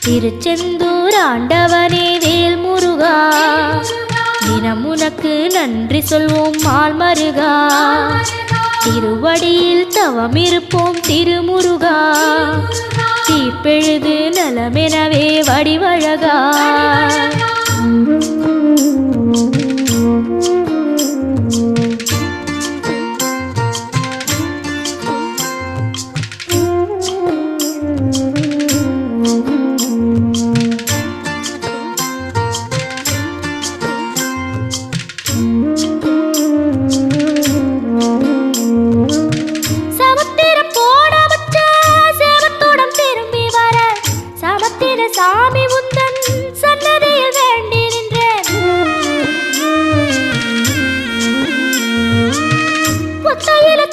திருச்செந்தூர் ஆண்டவனே வேல் முருகா, தினம் உனக்கு நன்றி சொல்வோம் மால் மருகா. திருவடியில் தவம் இருப்போம் திருமுருகா, தீப்பெழுது நலமெனவே வடிவழகா. சாமி உந்தன் சன்னதியில் வேண்டி நின்றேன். ஒத்தையில